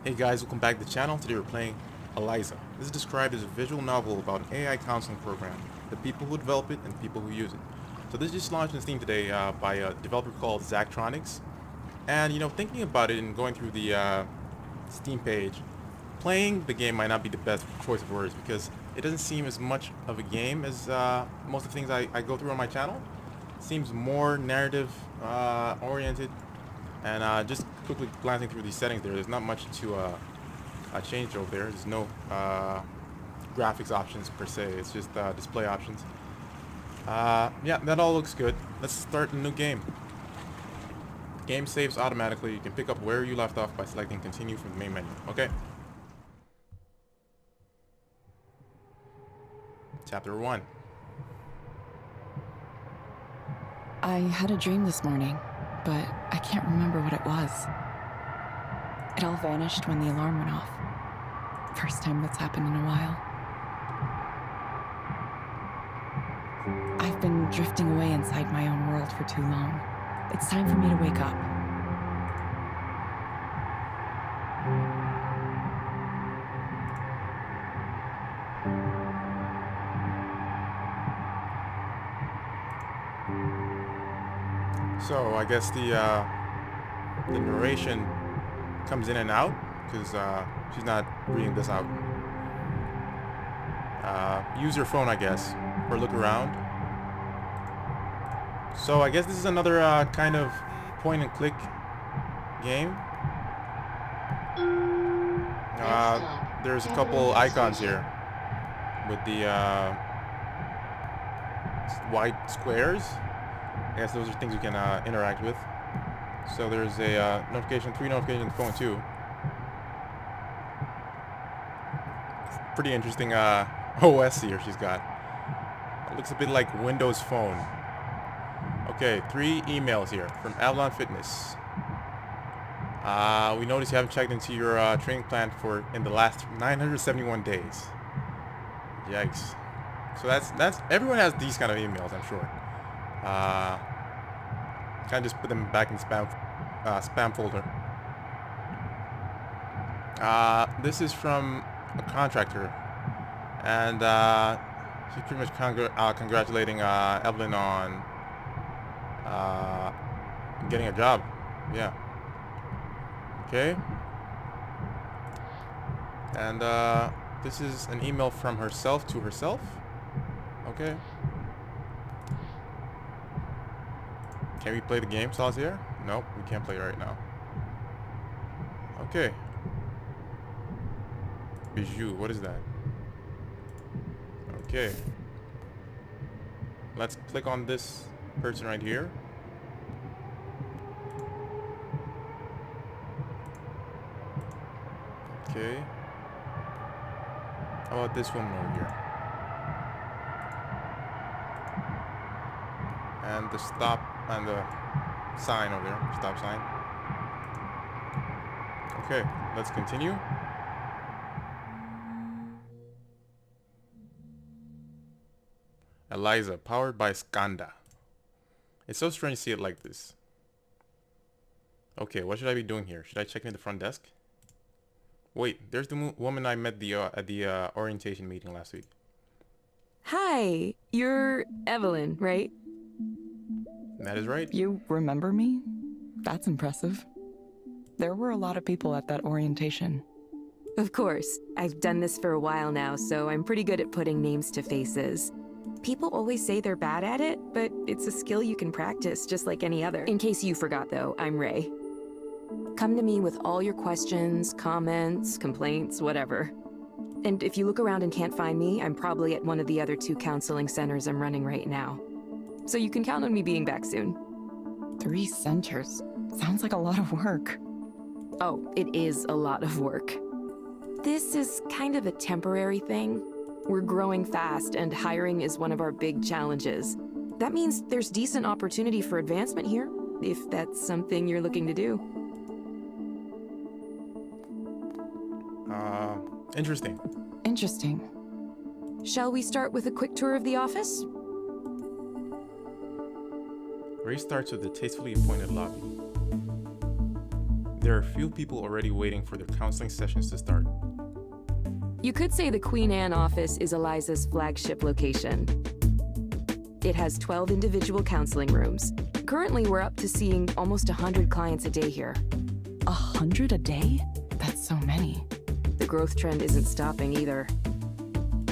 Hey guys, welcome back to the channel. Today we're playing Eliza. This is described as a visual novel about an AI counseling program, the people who develop it and the people who use it. So this just launched on Steam today by a developer called Zachtronics. And thinking about it and going through the Steam page, playing the game might not be the best choice of words because it doesn't seem as much of a game as most of the things I go through on my channel. It seems more narrative oriented. And just quickly glancing through these settings there's not much to change over there. There's no graphics options per se. It's just display options. Yeah, that all looks good. Let's start a new game. Game saves automatically. You can pick up where you left off by selecting continue from the main menu. Okay. Chapter 1. I had a dream this morning, but I can't remember what it was. It all vanished when the alarm went off. First time that's happened in a while. I've been drifting away inside my own world for too long. It's time for me to wake up. So I guess the narration comes in and out because she's not reading this out. Use your phone, I guess, or look around. So I guess this is another kind of point and click game. There's a couple icons here with the white squares. I guess those are things you can interact with. So there's a notification, 3 notifications on the phone too. Pretty interesting OS here she's got. It looks a bit like Windows Phone. Okay, 3 emails here from Avalon Fitness. We notice you haven't checked into your training plan in the last 971 days. Yikes. So that's everyone has these kind of emails, I'm sure. Kind of just put them back in spam folder. This is from a contractor, and she's pretty much congratulating Evelyn on getting a job. Yeah. Okay. And this is an email from herself to herself. Okay. Can we play the game, Solitaire? Nope, we can't play right now. Okay. Bijou, what is that? Okay. Let's click on this person right here. Okay. How about this woman over here? And the stop and the sign over there, stop sign. Okay, let's continue. Eliza, powered by Skanda. It's so strange to see it like this. Okay, what should I be doing here? Should I check in the front desk? Wait, there's the woman I met at the orientation meeting last week. Hi, you're Evelyn, right? That is right. You remember me? That's impressive. There were a lot of people at that orientation. Of course. I've done this for a while now, so I'm pretty good at putting names to faces. People always say they're bad at it, but it's a skill you can practice just like any other. In case you forgot though, I'm Ray. Come to me with all your questions, comments, complaints, whatever. And if you look around and can't find me, I'm probably at one of the other 2 counseling centers I'm running right now. So you can count on me being back soon. 3 centers. Sounds like a lot of work. Oh, it is a lot of work. This is kind of a temporary thing. We're growing fast, and hiring is one of our big challenges. That means there's decent opportunity for advancement here, if that's something you're looking to do. Interesting. Interesting. Shall we start with a quick tour of the office? Ray starts with a tastefully appointed lobby. There are a few people already waiting for their counseling sessions to start. You could say the Queen Anne office is Eliza's flagship location. It has 12 individual counseling rooms. Currently, we're up to seeing almost 100 clients a day here. 100 a day? That's so many. The growth trend isn't stopping either.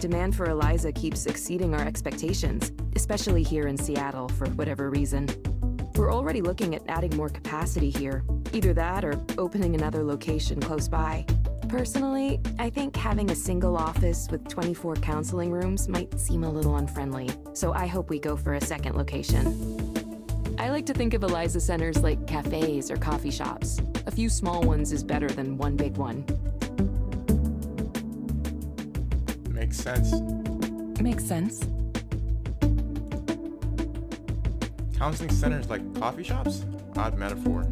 Demand for Eliza keeps exceeding our expectations, especially here in Seattle for whatever reason. We're already looking at adding more capacity here, either that or opening another location close by. Personally, I think having a single office with 24 counseling rooms might seem a little unfriendly, so I hope we go for a second location. I like to think of Eliza centers like cafes or coffee shops. A few small ones is better than one big one. Makes sense. Makes sense. Counseling centers like coffee shops? Odd metaphor.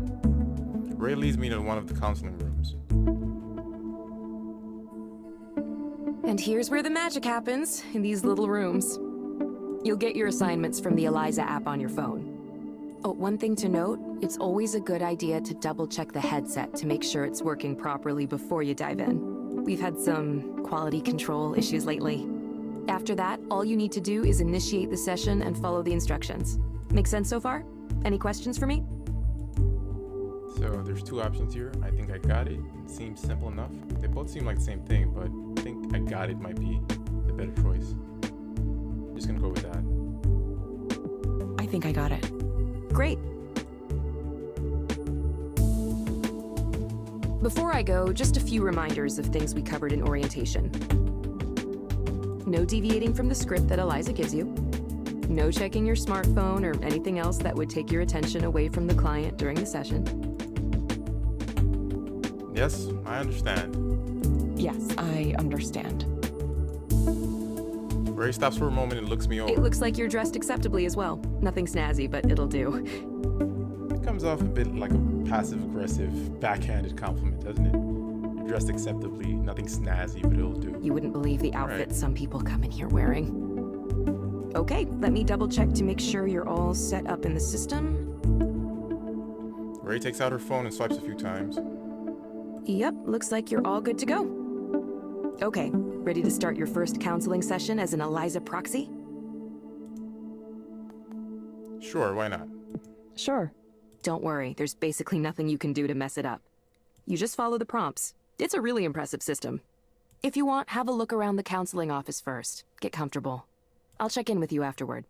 Ray leads me to one of the counseling rooms. And here's where the magic happens, in these little rooms. You'll get your assignments from the Eliza app on your phone. Oh, one thing to note, it's always a good idea to double-check the headset to make sure it's working properly before you dive in. We've had some quality control issues lately. After that, all you need to do is initiate the session and follow the instructions. Make sense so far? Any questions for me? So there's two options here. I think I got it. It seems simple enough. They both seem like the same thing, but I think I got it might be the better choice. Just gonna go with that. I think I got it. Great. Before I go, just a few reminders of things we covered in orientation. No deviating from the script that Eliza gives you. No checking your smartphone or anything else that would take your attention away from the client during the session. Yes, I understand. Yes, I understand. Ray stops for a moment and looks me over. It looks like you're dressed acceptably as well. Nothing snazzy, but it'll do. It comes off a bit like a passive-aggressive, backhanded compliment, doesn't it? You're dressed acceptably, nothing snazzy, but it'll do. You wouldn't believe the outfits Right. some people come in here wearing. Okay, let me double check to make sure you're all set up in the system. Ray takes out her phone and swipes a few times. Yep, looks like you're all good to go. Okay, ready to start your first counseling session as an Eliza proxy? Sure, why not? Sure. Don't worry, there's basically nothing you can do to mess it up. You just follow the prompts. It's a really impressive system. If you want, have a look around the counseling office first. Get comfortable. I'll check in with you afterward.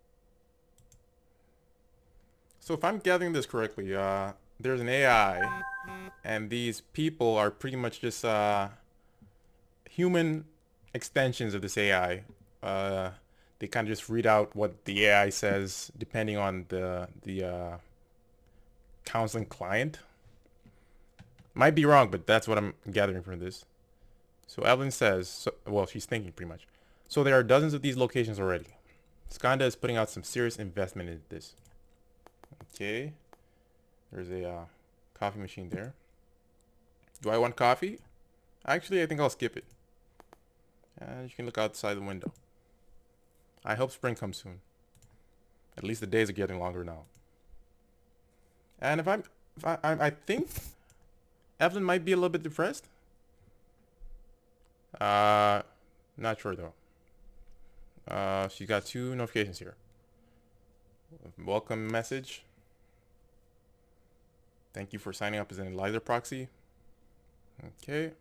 So if I'm gathering this correctly, there's an AI, and these people are pretty much just human extensions of this AI. They kind of just read out what the AI says depending on the counseling client. Might be wrong, but that's what I'm gathering from this. So Evelyn says, well, she's thinking pretty much. So there are dozens of these locations already. Skanda is putting out some serious investment into this. Okay. There's a coffee machine there. Do I want coffee? Actually, I think I'll skip it. And you can look outside the window. I hope spring comes soon. At least the days are getting longer now. And I think Evelyn might be a little bit depressed. Not sure though. She got two notifications here. Welcome message. Thank you for signing up as an Eliza proxy. Okay.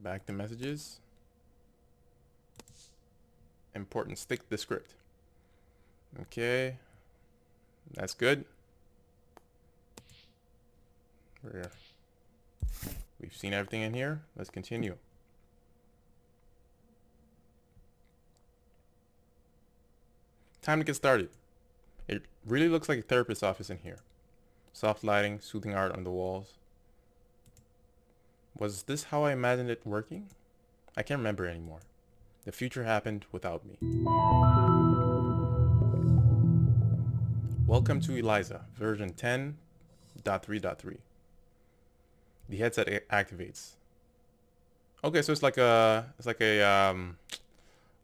Back to messages. Important, stick the script. Okay. That's good. We've seen everything in here. Let's continue. Time to get started. It really looks like a therapist's office in here. Soft lighting, soothing art on the walls. Was this how I imagined it working? I can't remember anymore. The future happened without me. Welcome to Eliza, version 10.3.3. The headset activates. Okay, so it's like a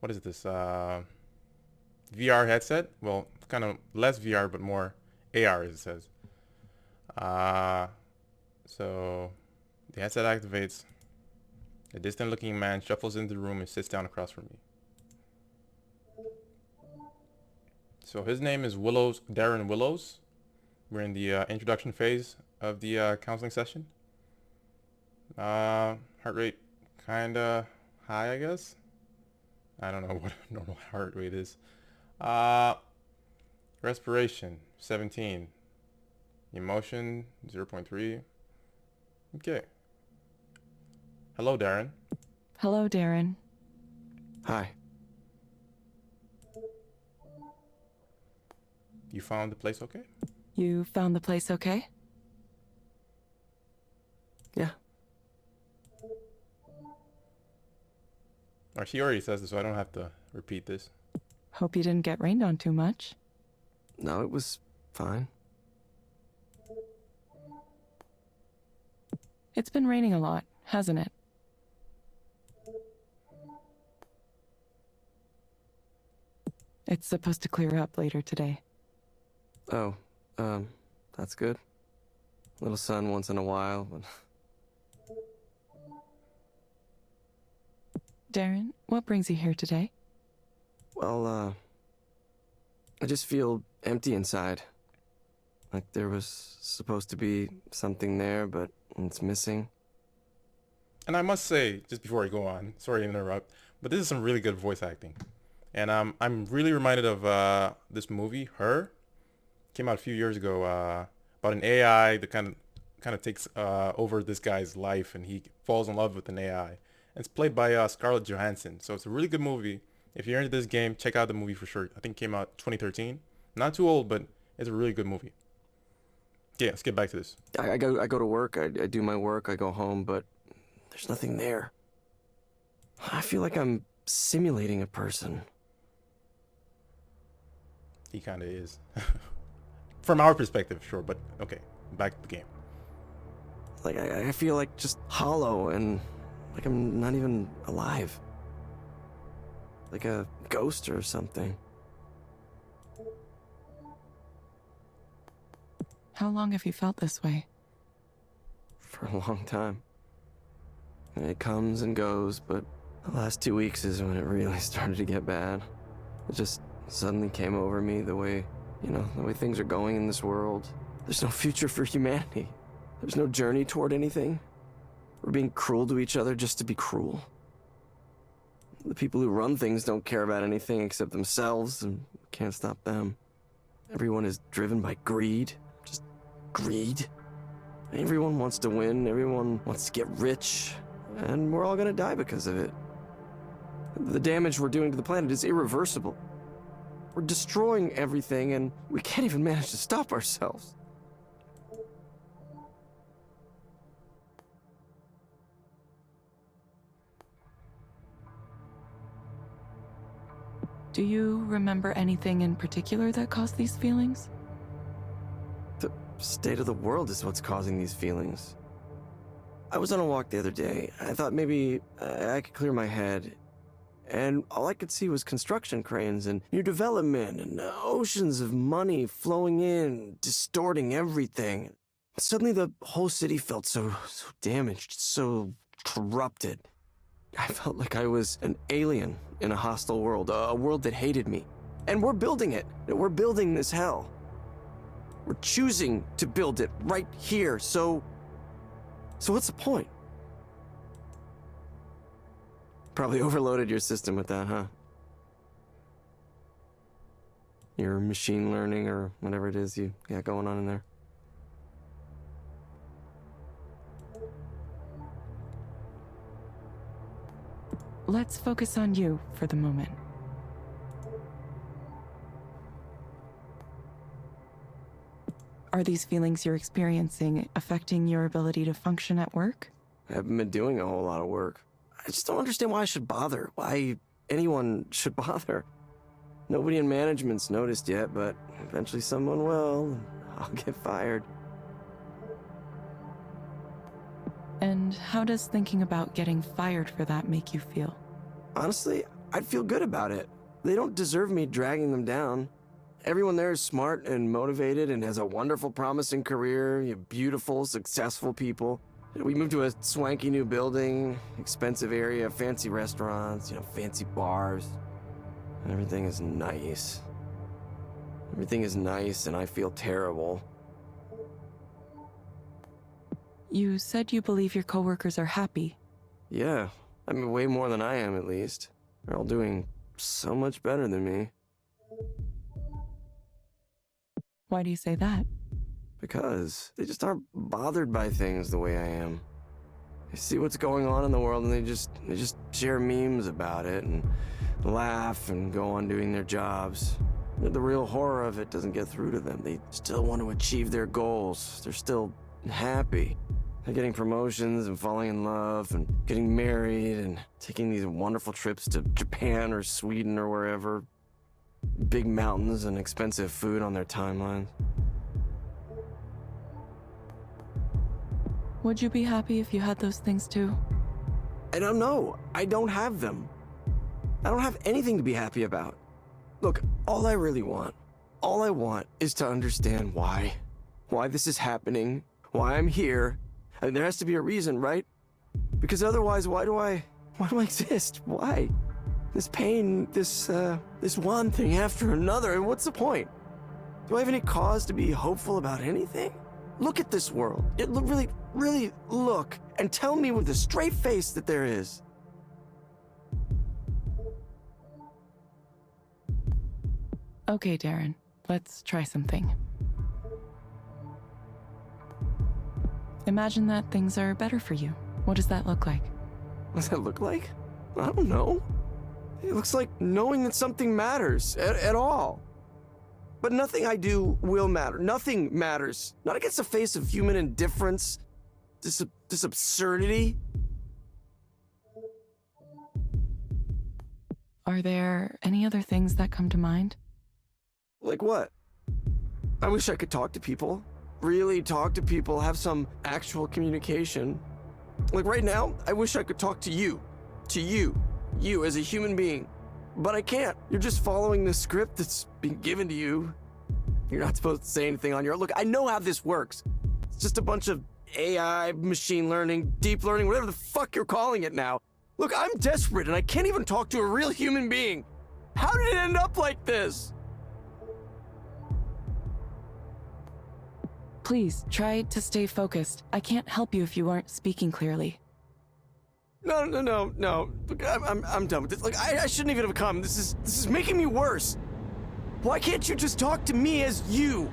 what is this? VR headset. Well, kind of less VR, but more AR, as it says. So the headset activates. A distant-looking man shuffles into the room and sits down across from me. So his name is Darren Willows. We're in the introduction phase of the counseling session. Heart rate kinda high, I guess. I don't know what normal heart rate is. Respiration 17. Emotion 0.3. Okay. Hello, Darren. Hello, Darren. Hi. You found the place okay? You found the place okay? Yeah. Or she already says this, so I don't have to repeat this. Hope you didn't get rained on too much. No, it was fine. It's been raining a lot, hasn't it? It's supposed to clear up later today. Oh, that's good. Little sun once in a while, but... Darren, what brings you here today? Well, I just feel empty inside. Like there was supposed to be something there, but it's missing. And I must say, just before I go on, sorry to interrupt, but this is some really good voice acting. And I'm really reminded of this movie, Her. Came out a few years ago, about an AI that kind of takes over this guy's life, and he falls in love with an AI. And it's played by Scarlett Johansson. So it's a really good movie. If you're into this game, check out the movie for sure. I think it came out 2013. Not too old, but it's a really good movie. Yeah, let's get back to this. I go to work, I do my work, I go home, but there's nothing there. I feel like I'm simulating a person. He kind of is. From our perspective, sure, but okay, back to the game. Like, I feel like just hollow and like I'm not even alive. Like a ghost or something. How long have you felt this way? For a long time. And it comes and goes, but the last 2 weeks is when it really started to get bad. It just suddenly came over me the way, the way things are going in this world. There's no future for humanity. There's no journey toward anything. We're being cruel to each other just to be cruel. The people who run things don't care about anything except themselves, and we can't stop them. Everyone is driven by greed. Just greed. Everyone wants to win, everyone wants to get rich, and we're all gonna die because of it. The damage we're doing to the planet is irreversible. We're destroying everything, and we can't even manage to stop ourselves. Do you remember anything in particular that caused these feelings? The state of the world is what's causing these feelings. I was on a walk the other day. I thought maybe I could clear my head. And all I could see was construction cranes and new development and oceans of money flowing in, distorting everything. Suddenly the whole city felt so damaged, so corrupted. I felt like I was an alien in a hostile world, a world that hated me. And we're building it. We're building this hell. We're choosing to build it right here, so what's the point? Probably overloaded your system with that, huh? Your machine learning or whatever it is you got going on in there. Let's focus on you for the moment. Are these feelings you're experiencing affecting your ability to function at work? I haven't been doing a whole lot of work. I just don't understand why I should bother, why anyone should bother. Nobody in management's noticed yet, but eventually someone will, and I'll get fired. And how does thinking about getting fired for that make you feel? Honestly, I'd feel good about it. They don't deserve me dragging them down. everyone there is smart and motivated and has a wonderful, promising career, beautiful, successful people. We moved to a swanky new building, expensive area, fancy restaurants, fancy bars. Everything is nice. Everything is nice, and I feel terrible. You said you believe your coworkers are happy. Yeah, I mean, way more than I am, at least. They're all doing so much better than me. Why do you say that? Because they just aren't bothered by things the way I am. They see what's going on in the world and they just share memes about it and laugh and go on doing their jobs. The real horror of it doesn't get through to them. They still want to achieve their goals. They're still happy. They're getting promotions and falling in love and getting married and taking these wonderful trips to Japan or Sweden or wherever. Big mountains and expensive food on their timelines. Would you be happy if you had those things too? I don't know. I don't have them. I don't have anything to be happy about. Look, all I want is to understand why this is happening, why I'm here. I mean, there has to be a reason, right? Because otherwise, why do I exist? Why? This pain, this one thing after another, and what's the point? Do I have any cause to be hopeful about anything? Look at this world. Really look and tell me with a straight face that there is. Okay, Darren, let's try something. Imagine that things are better for you. What does that look like? What does that look like? I don't know. It looks like knowing that something matters at all. But nothing I do will matter. Nothing matters. Not against the face of human indifference. This absurdity. Are there any other things that come to mind? Like what? I wish I could talk to people. Really talk to people, have some actual communication. Like right now, I wish I could talk to you. To you. You as a human being. But I can't. You're just following the script that's been given to you. You're not supposed to say anything on your own. Look, I know how this works. It's just a bunch of AI, machine learning, deep learning, whatever the fuck you're calling it now. Look, I'm desperate and I can't even talk to a real human being. How did it end up like this? Please, try to stay focused. I can't help you if you aren't speaking clearly. No. Look, I'm done with this. Like, I shouldn't even have come. This is making me worse. Why can't you just talk to me as you?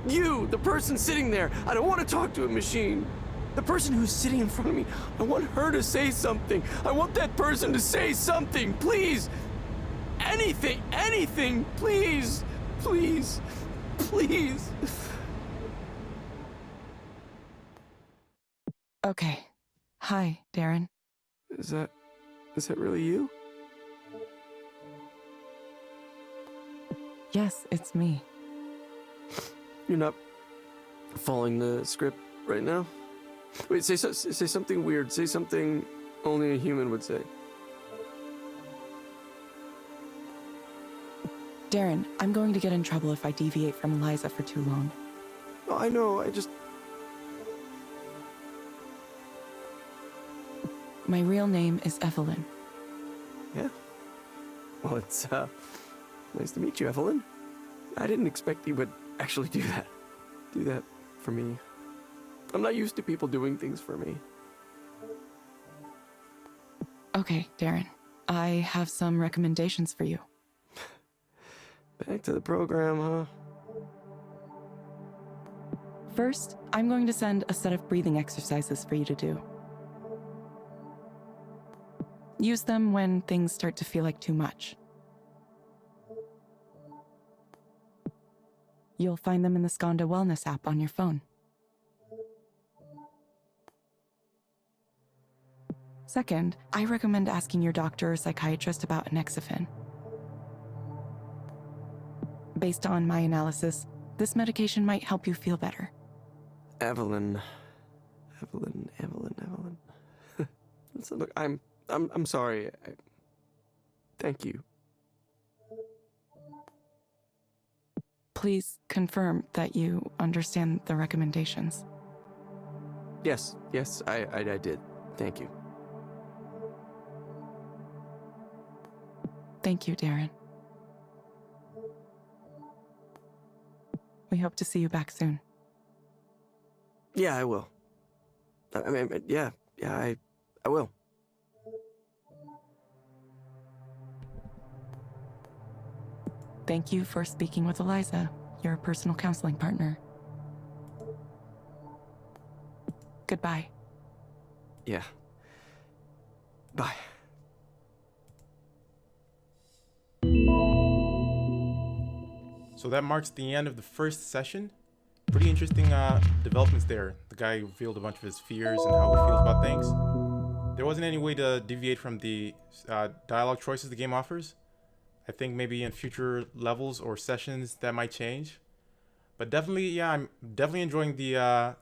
You, the person sitting there. I don't want to talk to a machine. The person who's sitting in front of me, I want her to say something. I want that person to say something, please. Anything, please. Please. Okay. Hi, Darren. Is that really you? Yes, it's me. You're not following the script right now? Wait, say something weird. Say something only a human would say. Darren, I'm going to get in trouble if I deviate from Eliza for too long. Oh, I know, My real name is Evelyn. Yeah. Well, it's, nice to meet you, Evelyn. I didn't expect you would actually do that. Do that for me. I'm not used to people doing things for me. Okay, Darren. I have some recommendations for you. Back to the program, huh? First, I'm going to send a set of breathing exercises for you to do. Use them when things start to feel like too much. You'll find them in the Skanda Wellness app on your phone. Second, I recommend asking your doctor or psychiatrist about Anexafen. Based on my analysis, this medication might help you feel better. Evelyn. So look, I'm sorry. Thank you. Please confirm that you understand the recommendations. Yes, I did. Thank you. Thank you, Darren. We hope to see you back soon. Yeah, I will. I mean, I will. Thank you for speaking with Eliza, your personal counseling partner. Goodbye. Yeah. Bye. So that marks the end of the first session. Pretty interesting developments there. The guy revealed a bunch of his fears and how he feels about things. There wasn't any way to deviate from the dialogue choices the game offers. I think maybe in future levels or sessions that might change. But definitely, yeah, I'm definitely enjoying the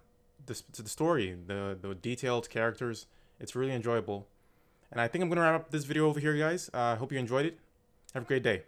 story, the detailed characters. It's really enjoyable. And I think I'm going to wrap up this video over here, guys. I hope you enjoyed it. Have a great day.